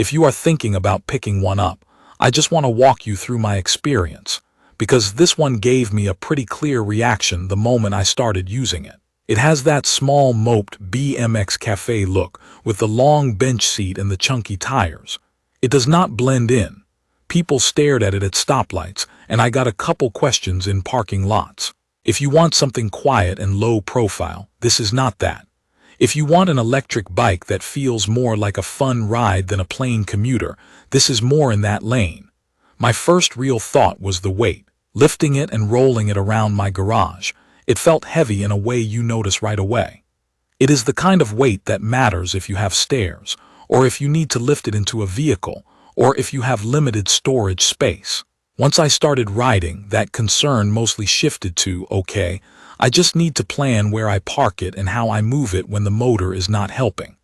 If you are thinking about picking one up, I just want to walk you through my experience, because this one gave me a pretty clear reaction the moment I started using it. It has that small moped BMX cafe look with the long bench seat and the chunky tires. It does not blend in. People stared at it at stoplights, and I got a couple questions in parking lots. If you want something quiet and low profile, this is not that. If you want an electric bike that feels more like a fun ride than a plain commuter, this is more in that lane. My first real thought was the weight. Lifting it and rolling it around my garage, it felt heavy in a way you notice right away. It is the kind of weight that matters if you have stairs, or if you need to lift it into a vehicle, or if you have limited storage space. Once I started riding, that concern mostly shifted to, okay, I just need to plan where I park it and how I move it when the motor is not helping.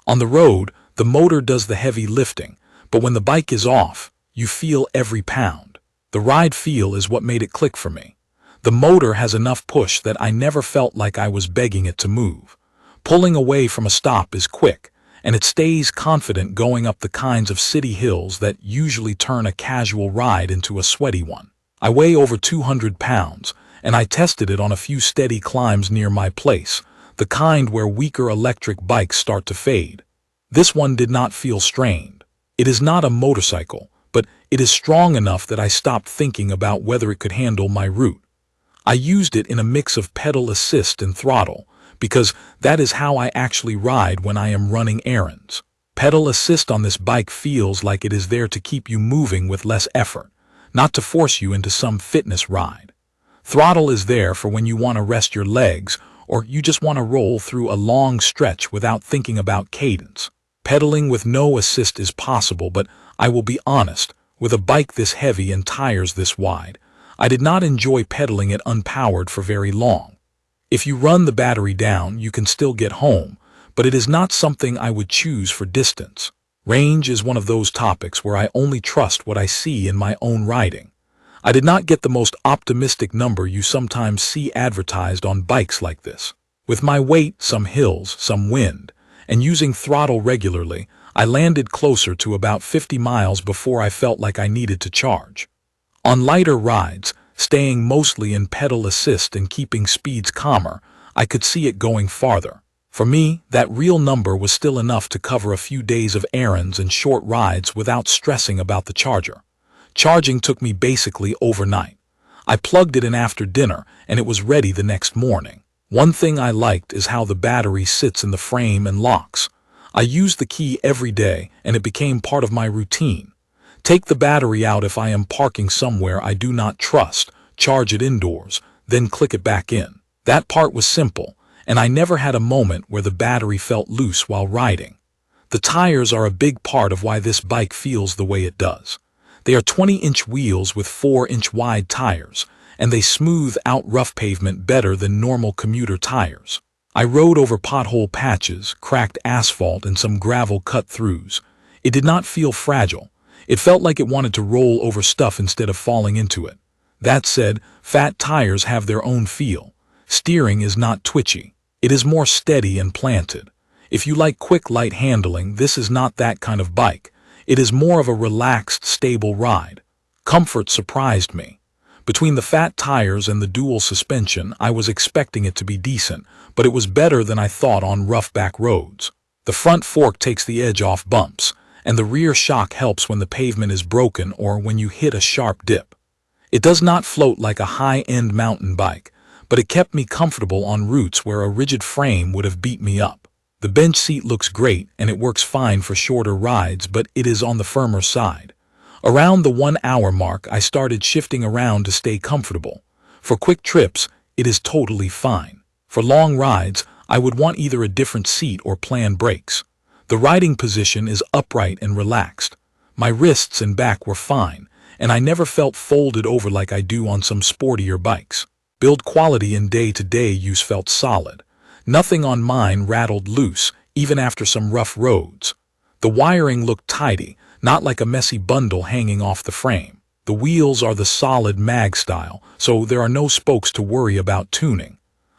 On the road, the motor does the heavy lifting, but when the bike is off, you feel every pound. The ride feel is what made it click for me. The motor has enough push that I never felt like I was begging it to move. Pulling away from a stop is quick, and it stays confident going up the kinds of city hills that usually turn a casual ride into a sweaty one. I weigh over 200 pounds, and I tested it on a few steady climbs near my place, the kind where weaker electric bikes start to fade. This one did not feel strained. It is not a motorcycle, but it is strong enough that I stopped thinking about whether it could handle my route. I used it in a mix of pedal assist and throttle, because that is how I actually ride when I am running errands. Pedal assist on this bike feels like it is there to keep you moving with less effort, not to force you into some fitness ride. Throttle is there for when you want to rest your legs or you just want to roll through a long stretch without thinking about cadence. Pedaling with no assist is possible, but I will be honest, with a bike this heavy and tires this wide, I did not enjoy pedaling it unpowered for very long. If you run the battery down, you can still get home, but it is not something I would choose for distance. Range is one of those topics where I only trust what I see in my own riding. I did not get the most optimistic number you sometimes see advertised on bikes like this. With my weight, some hills, some wind, and using throttle regularly, I landed closer to about 50 miles before I felt like I needed to charge. On lighter rides, staying mostly in pedal assist and keeping speeds calmer, I could see it going farther. For me, that real number was still enough to cover a few days of errands and short rides without stressing about the charger. Charging took me basically overnight. I plugged it in after dinner and it was ready the next morning. One thing I liked is how the battery sits in the frame and locks. I use the key every day and it became part of my routine. Take the battery out if I am parking somewhere I do not trust, charge it indoors, then click it back in. That part was simple, and I never had a moment where the battery felt loose while riding. The tires are a big part of why this bike feels the way it does. They are 20-inch wheels with 4-inch wide tires, and they smooth out rough pavement better than normal commuter tires. I rode over pothole patches, cracked asphalt, and some gravel cut-throughs. It did not feel fragile. It felt like it wanted to roll over stuff instead of falling into it. That said, fat tires have their own feel. Steering is not twitchy. It is more steady and planted. If you like quick, light handling, this is not that kind of bike. It is more of a relaxed, stable ride. Comfort surprised me. Between the fat tires and the dual suspension, I was expecting it to be decent, but it was better than I thought on rough back roads. The front fork takes the edge off bumps, and the rear shock helps when the pavement is broken or when you hit a sharp dip. It does not float like a high-end mountain bike, but it kept me comfortable on routes where a rigid frame would have beat me up. The bench seat looks great and it works fine for shorter rides, but it is on the firmer side. Around the 1 hour mark, I started shifting around to stay comfortable. For quick trips, it is totally fine. For long rides, I would want either a different seat or plan brakes. The riding position is upright and relaxed. My wrists and back were fine, and I never felt folded over like I do on some sportier bikes. Build quality in day-to-day use felt solid. Nothing on mine rattled loose, even after some rough roads. The wiring looked tidy, not like a messy bundle hanging off the frame. The wheels are the solid mag style, so there are no spokes to worry about tuning.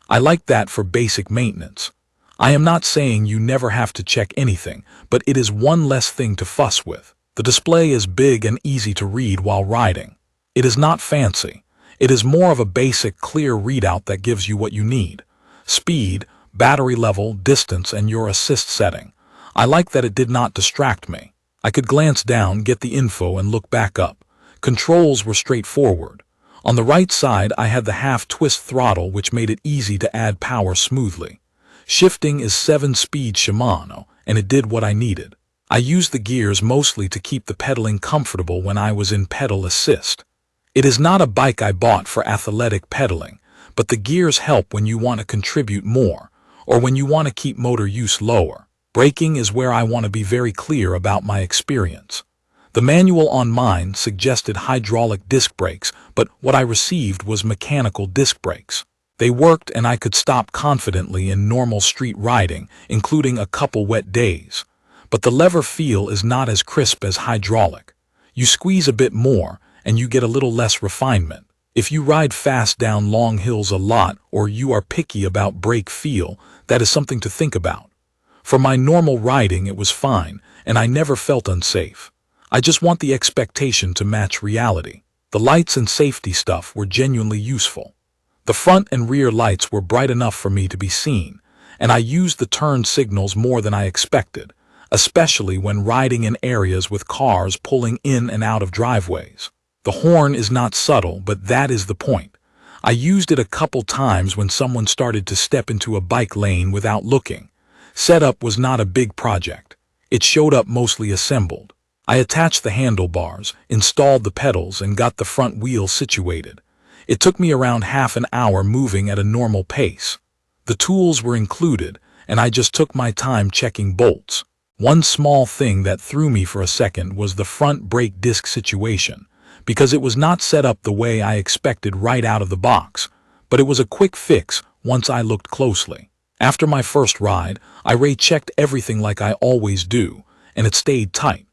I like that for basic maintenance. I am not saying you never have to check anything, but it is one less thing to fuss with. The display is big and easy to read while riding. It is not fancy. It is more of a basic, clear readout that gives you what you need: speed, battery level, distance, and your assist setting. I like that it did not distract me. I could glance down, get the info, and look back up. Controls were straightforward. On the right side, I had the half-twist throttle, which made it easy to add power smoothly. Shifting is 7-speed Shimano, and it did what I needed. I used the gears mostly to keep the pedaling comfortable when I was in pedal assist. It is not a bike I bought for athletic pedaling, but the gears help when you want to contribute more, or when you want to keep motor use lower. Braking is where I want to be very clear about my experience. The manual on mine suggested hydraulic disc brakes, but what I received was mechanical disc brakes. They worked and I could stop confidently in normal street riding, including a couple wet days. But the lever feel is not as crisp as hydraulic. You squeeze a bit more, and you get a little less refinement. If you ride fast down long hills a lot, or you are picky about brake feel, that is something to think about. For my normal riding it was fine, and I never felt unsafe. I just want the expectation to match reality. The lights and safety stuff were genuinely useful. The front and rear lights were bright enough for me to be seen, and I used the turn signals more than I expected, especially when riding in areas with cars pulling in and out of driveways. The horn is not subtle, but that is the point. I used it a couple times when someone started to step into a bike lane without looking. Setup was not a big project. It showed up mostly assembled. I attached the handlebars, installed the pedals, and got the front wheel situated. It took me around half an hour moving at a normal pace. The tools were included, and I just took my time checking bolts. One small thing that threw me for a second was the front brake disc situation, because it was not set up the way I expected right out of the box, but it was a quick fix once I looked closely. After my first ride, I re-checked everything like I always do, and it stayed tight.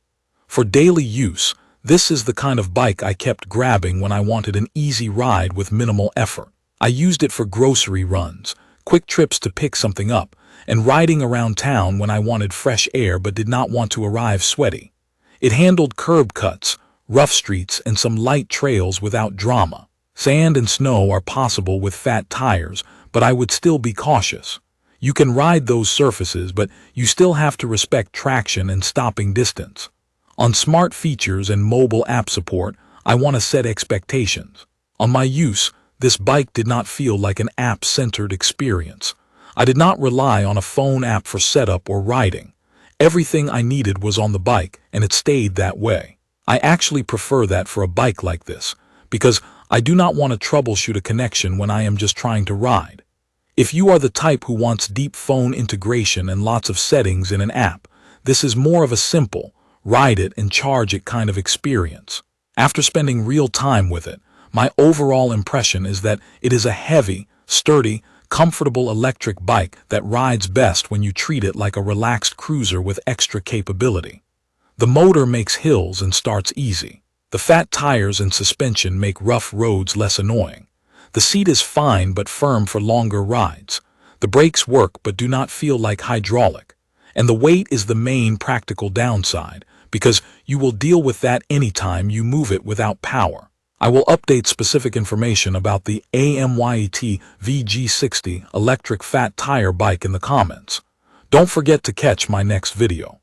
For daily use, this is the kind of bike I kept grabbing when I wanted an easy ride with minimal effort. I used it for grocery runs, quick trips to pick something up, and riding around town when I wanted fresh air but did not want to arrive sweaty. It handled curb cuts, rough streets, and some light trails without drama. Sand and snow are possible with fat tires, but I would still be cautious. You can ride those surfaces, but you still have to respect traction and stopping distance. On smart features and mobile app support, I want to set expectations. On my use, this bike did not feel like an app-centered experience. I did not rely on a phone app for setup or riding. Everything I needed was on the bike, and it stayed that way. I actually prefer that for a bike like this, because I do not want to troubleshoot a connection when I am just trying to ride. If you are the type who wants deep phone integration and lots of settings in an app, this is more of a simple, ride it and charge it kind of experience. After spending real time with it, my overall impression is that it is a heavy, sturdy, comfortable electric bike that rides best when you treat it like a relaxed cruiser with extra capability. The motor makes hills and starts easy. The fat tires and suspension make rough roads less annoying. The seat is fine but firm for longer rides. The brakes work but do not feel like hydraulic. And the weight is the main practical downside, because you will deal with that anytime you move it without power. I will update specific information about the AMYET V9-G60 electric fat tire bike in the comments. Don't forget to catch my next video.